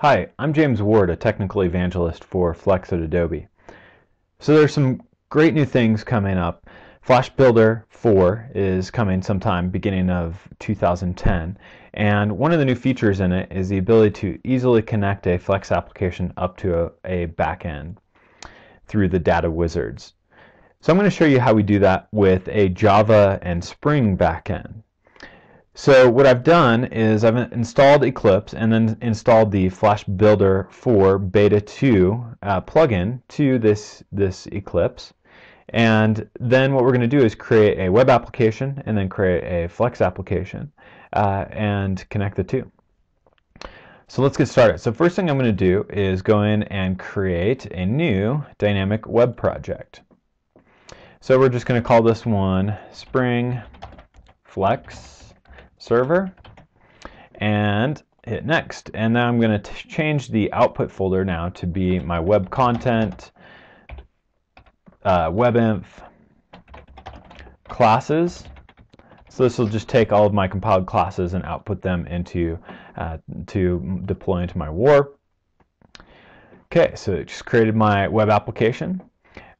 Hi, I'm James Ward, a technical evangelist for Flex at Adobe. So there's some great new things coming up. Flash Builder 4 is coming sometime beginning of 2010, and one of the new features in it is the ability to easily connect a Flex application up to a backend through the data wizards. So I'm going to show you how we do that with a Java and Spring backend. So what I've done is I've installed Eclipse and then installed the Flash Builder 4 Beta 2 plugin to this Eclipse. And then what we're going to do is create a web application and then create a Flex application and connect the two. So let's get started. So first thing I'm going to do is go in and create a new dynamic web project. So we're just going to call this one Spring Flex Server and hit next. And now I'm going to change the output folder now to be my web content, webinf, classes. So this will just take all of my compiled classes and output them into to deploy into my war. Okay, so it just created my web application.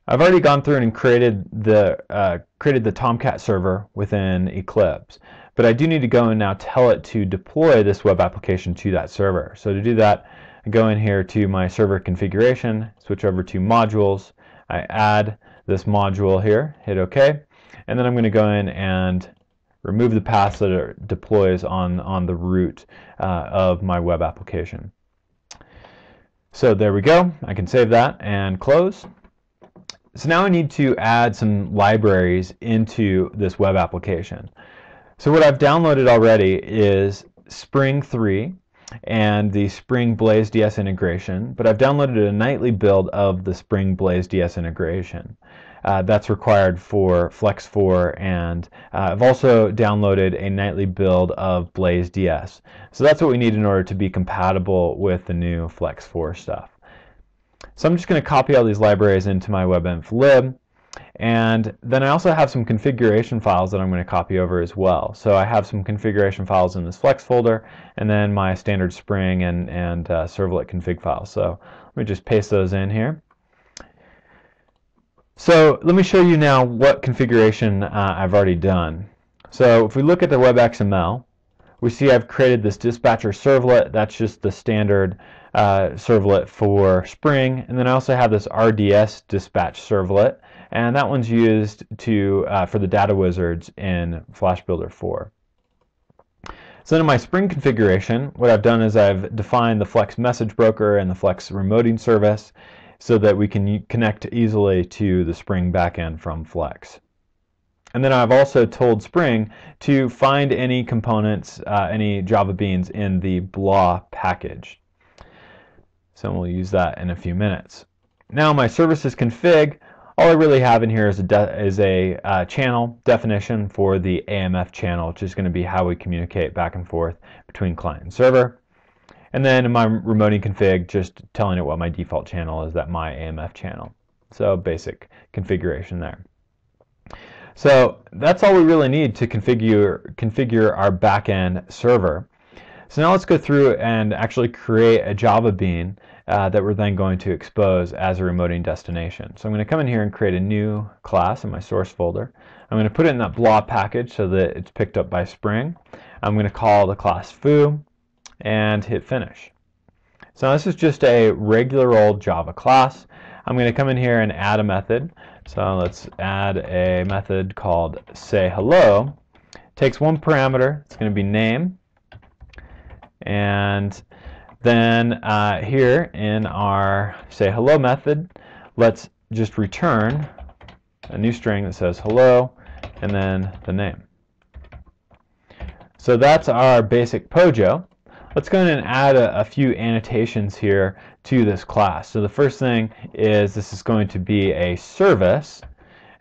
I've already gone through and created the Tomcat server within Eclipse, but I do need to go and now tell it to deploy this web application to that server. So to do that, I go in here to my server configuration, switch over to modules, I add this module here, hit OK, and then I'm going to go in and remove the paths that it deploys on the root of my web application. So there we go. I can save that and close. So now I need to add some libraries into this web application. So what I've downloaded already is Spring 3 and the Spring Blaze DS integration, but I've downloaded a nightly build of the Spring Blaze DS integration. That's required for Flex 4, and I've also downloaded a nightly build of Blaze DS. So that's what we need in order to be compatible with the new Flex 4 stuff. So I'm just going to copy all these libraries into my webinf lib, and then I also have some configuration files that I'm going to copy over as well. So I have some configuration files in this Flex folder, and then my standard Spring and servlet config files. So let me just paste those in here. So let me show you now what configuration I've already done. So if we look at the web XML, we see I've created this dispatcher servlet. That's just the standard servlet for Spring, and then I also have this RDS dispatch servlet, and that one's used for the data wizards in Flash Builder 4. So then in my Spring configuration, what I've done is I've defined the Flex message broker and the Flex remoting service so that we can connect easily to the Spring backend from Flex. And then I've also told Spring to find any components, any Java beans in the blah package. So we'll use that in a few minutes. Now my services config, all I really have in here is a channel definition for the AMF channel, which is going to be how we communicate back and forth between client and server. And then in my remoting config, just telling it what my default channel is, that my AMF channel. So basic configuration there. So that's all we really need to configure our backend server. So now let's go through and actually create a Java bean that we're then going to expose as a remoting destination. So I'm going to come in here and create a new class in my source folder. I'm going to put it in that blah package so that it's picked up by Spring. I'm going to call the class foo and hit finish. So this is just a regular old Java class. I'm going to come in here and add a method. So let's add a method called sayHello. Takes one parameter. It's going to be name. And then here in our sayHello method, let's just return a new string that says hello and then the name. So that's our basic Pojo. Let's go ahead and add a few annotations here to this class. So the first thing is this is going to be a service,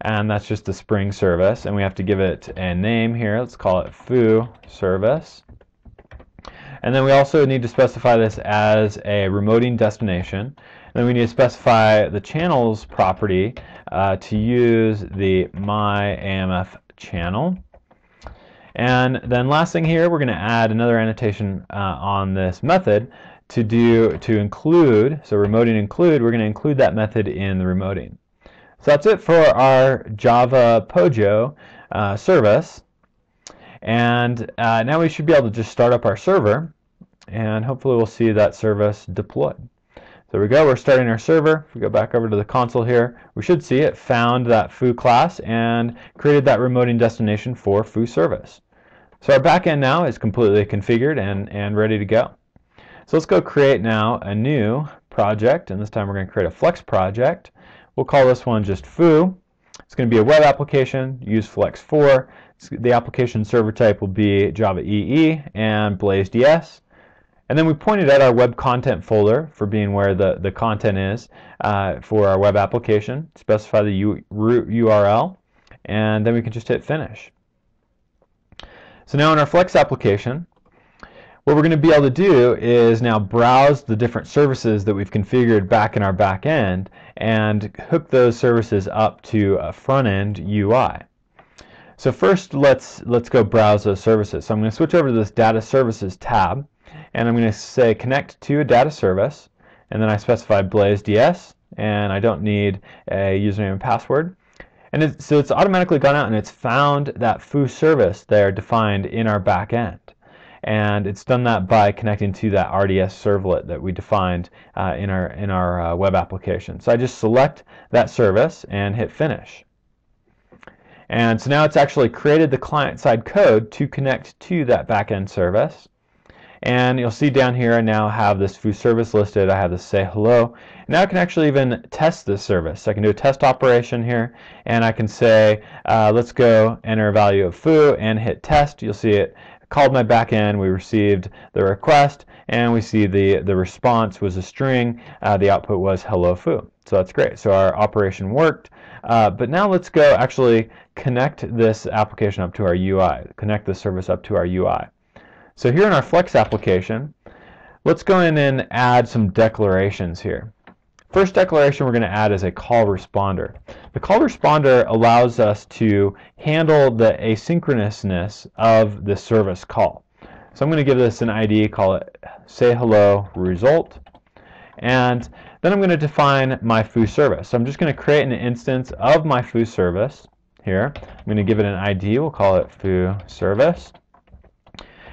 and that's just the Spring service, and we have to give it a name here. Let's call it foo service. And then we also need to specify this as a remoting destination. And then we need to specify the channels property to use the myAMF channel. And then last thing here, we're going to add another annotation on this method to include, so remoting include, we're going to include that method in the remoting. So that's it for our Java Pojo service. And now we should be able to just start up our server, and hopefully we'll see that service deployed. So there we go, we're starting our server. If we go back over to the console here, we should see it found that foo class and created that remoting destination for foo service. So our backend now is completely configured and ready to go. So let's go create now a new project, and this time we're going to create a Flex project. We'll call this one just foo. It's going to be a web application, use Flex 4. The application server type will be Java EE and Blaze.ds. And then we pointed at our web content folder for being where the content is for our web application. Specify the root URL, and then we can just hit finish. So now in our Flex application, what we're going to be able to do is now browse the different services that we've configured back in our back end and hook those services up to a front-end UI. So first, let's go browse those services. So I'm going to switch over to this Data Services tab, and I'm going to say Connect to a data service, and then I specify Blaze.ds, and I don't need a username and password. And so it's automatically gone out and it's found that foo service there defined in our back end. And it's done that by connecting to that RDS servlet that we defined in our web application. So I just select that service and hit finish. And so now it's actually created the client-side code to connect to that back-end service. And you'll see down here I now have this foo service listed. I have this say hello. Now I can actually even test this service. So I can do a test operation here, and I can say let's go enter a value of foo and hit test. You'll see it called my backend. We received the request, and we see the response was a string. The output was hello foo. So that's great. So our operation worked. But now let's go actually connect this application up to our UI, connect the service up to our UI. So here in our Flex application, let's go in and add some declarations here. First declaration we're going to add is a call responder. The call responder allows us to handle the asynchronousness of the service call. So I'm going to give this an ID, call it say hello result, and then I'm going to define my foo service. So I'm just going to create an instance of my foo service here. I'm going to give it an ID, we'll call it foo service.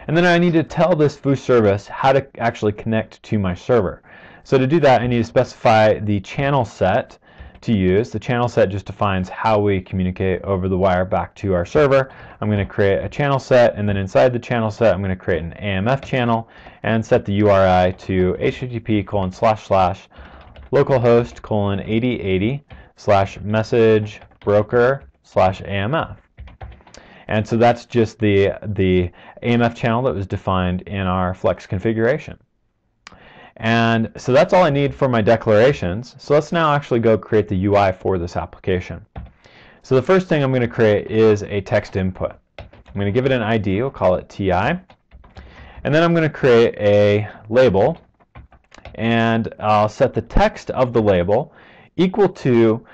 And then I need to tell this foo service how to actually connect to my server. So to do that, I need to specify the channel set to use. The channel set just defines how we communicate over the wire back to our server. I'm going to create a channel set, and then inside the channel set I'm going to create an AMF channel and set the URI to http://localhost:8080/message broker/AMF. And so that's just the AMF channel that was defined in our Flex configuration. And so that's all I need for my declarations. So let's now actually go create the UI for this application. So the first thing I'm going to create is a text input. I'm going to give it an ID, we'll call it TI. And then I'm going to create a label, and I'll set the text of the label equal to,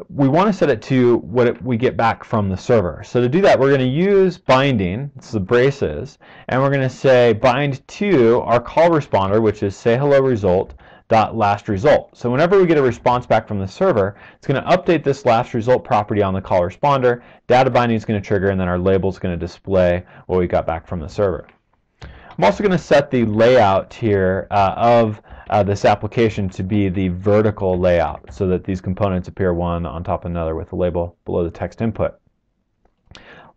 we want to set it to what we get back from the server. So to do that, we're going to use binding, this is the braces, and we're going to say bind to our call responder, which is say hello result dot last result. So whenever we get a response back from the server, it's going to update this last result property on the call responder, data binding is going to trigger, and then our label is going to display what we got back from the server. I'm also going to set the layout here of this application to be the vertical layout so that these components appear one on top of another with the label below the text input.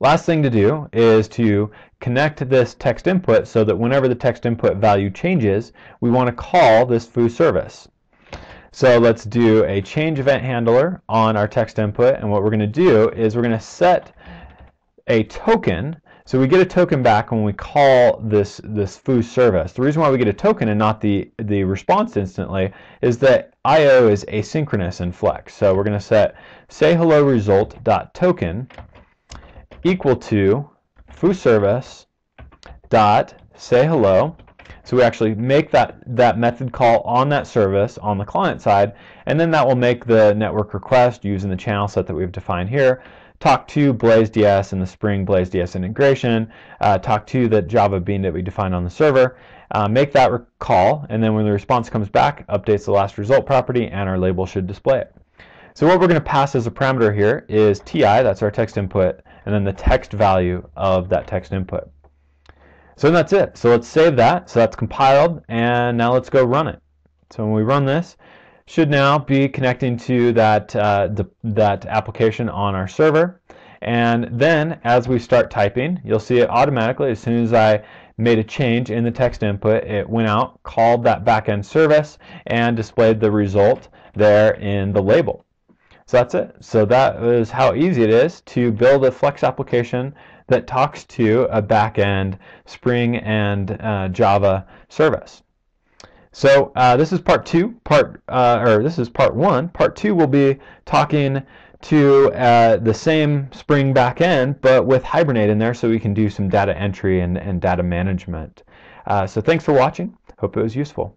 Last thing to do is to connect this text input so that whenever the text input value changes, we want to call this foo service. So let's do a change event handler on our text input, and what we're going to do is we're going to set a token. So we get a token back when we call this foo service. The reason why we get a token and not the response instantly is that I/O is asynchronous in Flex. So we're going to set say hello result dot token equal to foo service dot say hello. So we actually make that method call on that service on the client side, and then that will make the network request using the channel set that we've defined here. Talk to Blaze.ds and the Spring Blaze.ds integration, talk to the Java bean that we defined on the server, make that call, and then when the response comes back, updates the last result property, and our label should display it. So what we're going to pass as a parameter here is TI, that's our text input, and then the text value of that text input. So that's it. So let's save that. So that's compiled, and now let's go run it. So when we run this, should now be connecting to that, that application on our server. And then as we start typing, you'll see it automatically. As soon as I made a change in the text input, it went out, called that backend service, and displayed the result there in the label. So that's it. So that is how easy it is to build a Flex application that talks to a backend Spring and Java service. So this is part two. This is part one. Part two will be talking to the same Spring backend, but with Hibernate in there, so we can do some data entry and data management. So thanks for watching. Hope it was useful.